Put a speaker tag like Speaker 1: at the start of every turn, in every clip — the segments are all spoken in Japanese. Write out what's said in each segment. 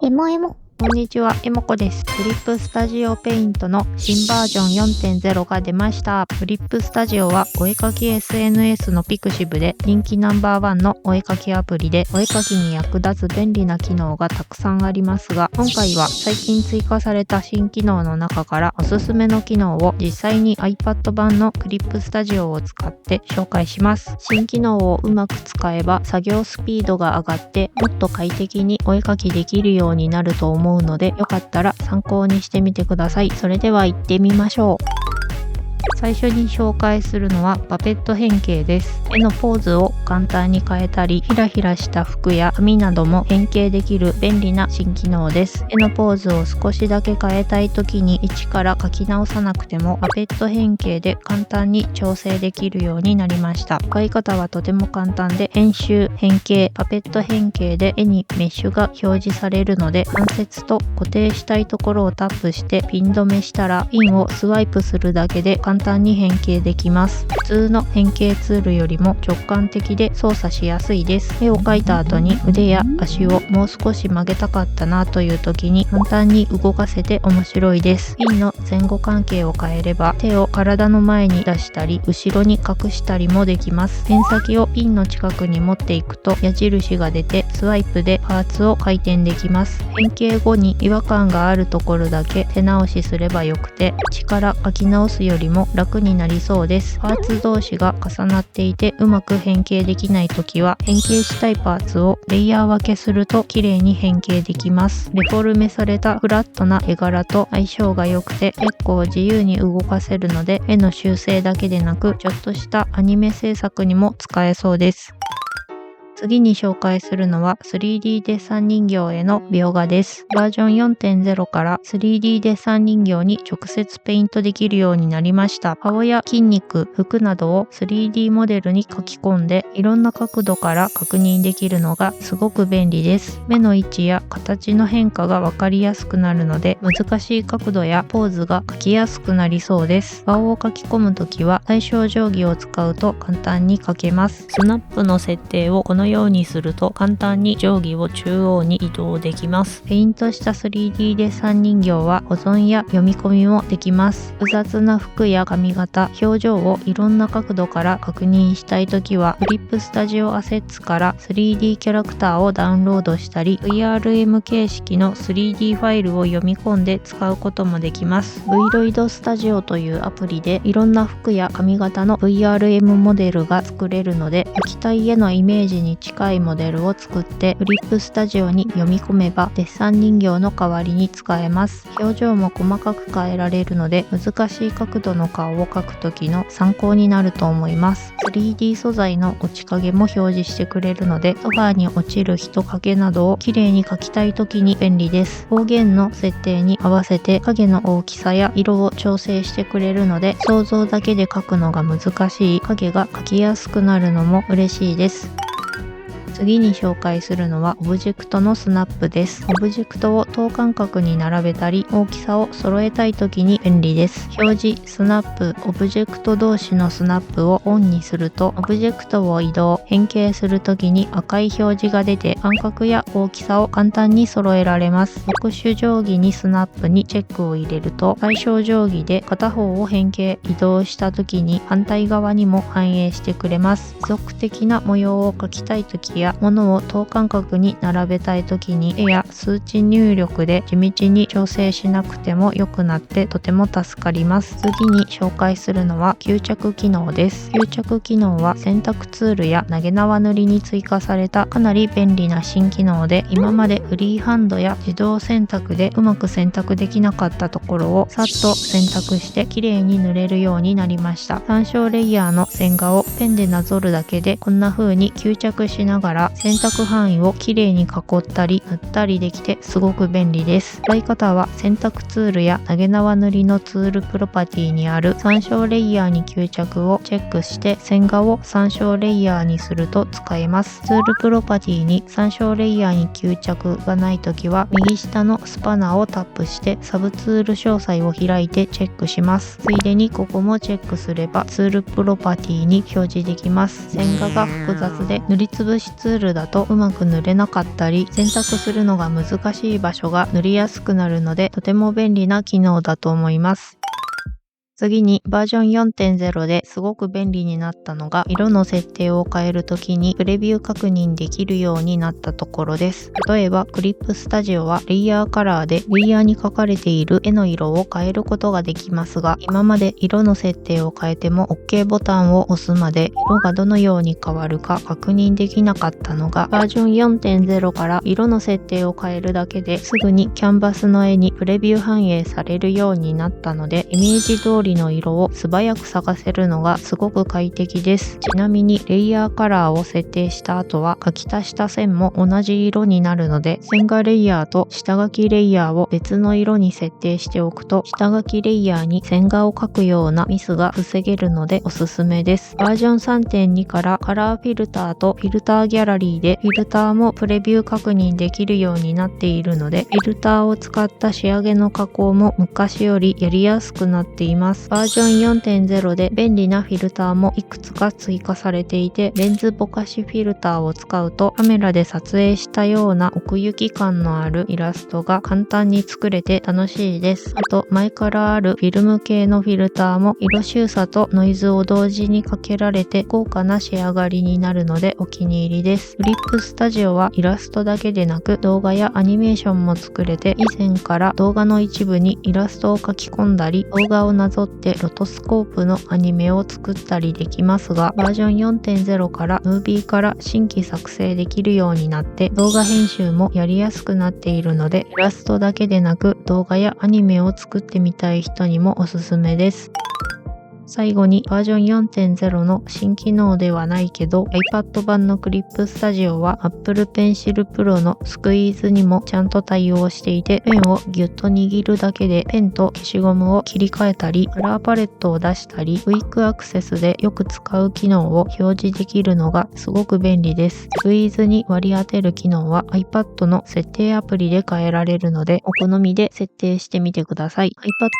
Speaker 1: エモエモ。
Speaker 2: こんにちは、えもこです。フリップスタジオペイントの新バージョン 4.0 が出ました。フリップスタジオはお絵描き SNS のピクシブで人気ナンバーワンのお絵描きアプリで、お絵描きに役立つ便利な機能がたくさんありますが、今回は最近追加された新機能の中からおすすめの機能を実際に iPad 版のクリップスタジオを使って紹介します。新機能をうまく使えば作業スピードが上がってもっと快適にお絵描きできるようになると思うので、よかったら参考にしてみてください。それでは行ってみましょう。最初に紹介するのはパペット変形です。絵のポーズを簡単に変えたり、ひらひらした服や紙なども変形できる便利な新機能です。絵のポーズを少しだけ変えたい時に一から描き直さなくてもパペット変形で簡単に調整できるようになりました。使い方はとても簡単で、編集、変形、パペット変形で絵にメッシュが表示されるので、関節と固定したいところをタップしてピン止めしたら、ピンをスワイプするだけで簡単に変形できます。普通の変形ツールよりも直感的で操作しやすいです。絵を描いた後に腕や足をもう少し曲げたかったなという時に簡単に動かせて面白いです。ピンの前後関係を変えれば手を体の前に出したり後ろに隠したりもできます。ペン先をピンの近くに持っていくと矢印が出てスワイプでパーツを回転できます。変形後に違和感があるところだけ手直しすればよくて、一から描き直すよりも楽になりそうです。パーツ同士が重なっていてうまく変形できないときは、変形したいパーツをレイヤー分けすると綺麗に変形できます。デフォルメされたフラットな絵柄と相性が良くて結構自由に動かせるので、絵の修正だけでなくちょっとしたアニメ制作にも使えそうです。次に紹介するのは 3D デッサン人形への描画です。バージョン 4.0 から 3D デッサン人形に直接ペイントできるようになりました。顔や筋肉、服などを 3D モデルに書き込んで、いろんな角度から確認できるのがすごく便利です。目の位置や形の変化がわかりやすくなるので、難しい角度やポーズが描きやすくなりそうです。顔を描き込むときは対称定規を使うと簡単に描けます。スナップの設定をこのようにすると簡単に定規を中央に移動できます。ペイントした 3D デッサン人形は保存や読み込みもできます。複雑な服や髪型、表情をいろんな角度から確認したいときは、フリップスタジオアセッツから 3D キャラクターをダウンロードしたり、VRM 形式の 3D ファイルを読み込んで使うこともできます。Vroid スタジオというアプリでいろんな服や髪型の VRM モデルが作れるので、液体へのイメージに近いモデルを作ってフリップスタジオに読み込めばデッサン人形の代わりに使えます。表情も細かく変えられるので、難しい角度の顔を描く時の参考になると思います。3D 素材の落ち影も表示してくれるので、ソファーに落ちる人影などを綺麗に描きたい時に便利です。方言の設定に合わせて影の大きさや色を調整してくれるので、想像だけで描くのが難しい影が描きやすくなるのも嬉しいです。次に紹介するのはオブジェクトのスナップです。オブジェクトを等間隔に並べたり大きさを揃えたい時に便利です。表示、スナップ、オブジェクト同士のスナップをオンにすると、オブジェクトを移動、変形する時に赤い表示が出て間隔や大きさを簡単に揃えられます。特殊定規にスナップにチェックを入れると、対称定規で片方を変形、移動した時に反対側にも反映してくれます。持続的な模様を描きたい時や物を等間隔に並べたい時に絵や数値入力で地道に調整しなくても良くなってとても助かります。次に紹介するのは吸着機能です。吸着機能は選択ツールや投げ縄塗りに追加されたかなり便利な新機能で、今までフリーハンドや自動選択でうまく選択できなかったところをさっと選択して綺麗に塗れるようになりました。参照レイヤーの線画をペンでなぞるだけでこんな風に吸着しながら選択範囲をきれいに囲ったり塗ったりできてすごく便利です。使い方は選択ツールや投げ縄塗りのツールプロパティにある参照レイヤーに吸着をチェックして線画を参照レイヤーにすると使えます。ツールプロパティに参照レイヤーに吸着がないときは右下のスパナーをタップしてサブツール詳細を開いてチェックします。ついでにここもチェックすればツールプロパティに表示できます。線画が複雑で塗りつぶしツールだとうまく塗れなかったり、選択するのが難しい場所が塗りやすくなるので、とても便利な機能だと思います。次にバージョン 4.0 ですごく便利になったのが、色の設定を変えるときにプレビュー確認できるようになったところです。例えばクリップスタジオはレイヤーカラーでレイヤーに書かれている絵の色を変えることができますが、今まで色の設定を変えても OK ボタンを押すまで色がどのように変わるか確認できなかったのが、バージョン 4.0 から色の設定を変えるだけですぐにキャンバスの絵にプレビュー反映されるようになったので、イメージ通りの色を素早く探せるのがすごく快適です。ちなみにレイヤーカラーを設定した後は書き足した線も同じ色になるので、線画レイヤーと下書きレイヤーを別の色に設定しておくと、下書きレイヤーに線画を描くようなミスが防げるのでおすすめです。バージョン 3.2 からカラーフィルターとフィルターギャラリーでフィルターもプレビュー確認できるようになっているので、フィルターを使った仕上げの加工も昔よりやりやすくなっています。バージョン 4.0 で便利なフィルターもいくつか追加されていて、レンズぼかしフィルターを使うとカメラで撮影したような奥行き感のあるイラストが簡単に作れて楽しいです。あと前からあるフィルム系のフィルターも色収差とノイズを同時にかけられて豪華な仕上がりになるのでお気に入りです。フリップスタジオはイラストだけでなく動画やアニメーションも作れて、以前から動画の一部にイラストを書き込んだり、動画をなぞってロトスコープのアニメを作ったりできますが、バージョン 4.0 からムービーから新規作成できるようになって、動画編集もやりやすくなっているので、イラストだけでなく動画やアニメを作ってみたい人にもおすすめです。最後にバージョン 4.0 の新機能ではないけど iPad 版のクリップスタジオは Apple Pencil Pro のスクイーズにもちゃんと対応していて、ペンをギュッと握るだけでペンと消しゴムを切り替えたり、カラーパレットを出したり、クイックアクセスでよく使う機能を表示できるのがすごく便利です。スクイーズに割り当てる機能は iPad の設定アプリで変えられるので、お好みで設定してみてください。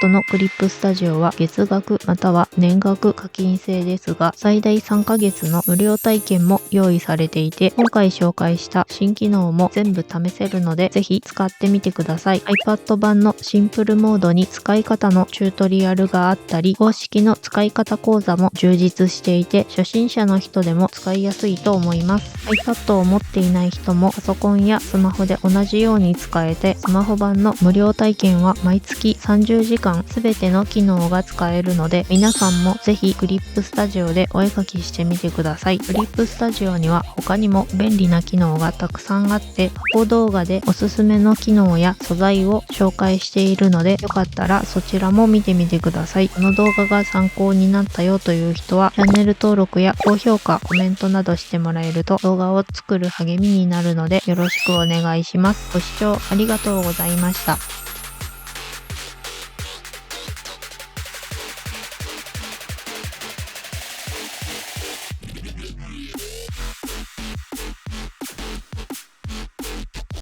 Speaker 2: iPad のクリップスタジオは月額または年額課金制ですが、最大3ヶ月の無料体験も用意されていて、今回紹介した新機能も全部試せるので、ぜひ使ってみてください。iPad 版のシンプルモードに使い方のチュートリアルがあったり、公式の使い方講座も充実していて、初心者の人でも使いやすいと思います。iPad を持っていない人もパソコンやスマホで同じように使えて、スマホ版の無料体験は毎月30時間全ての機能が使えるので、皆さんもぜひクリップスタジオでお絵描きしてみてください。クリップスタジオには他にも便利な機能がたくさんあって、過去動画でおすすめの機能や素材を紹介しているので、よかったらそちらも見てみてください。この動画が参考になったよという人は、チャンネル登録や高評価、コメントなどしてもらえると動画を作る励みになるので、よろしくお願いします。ご視聴ありがとうございました。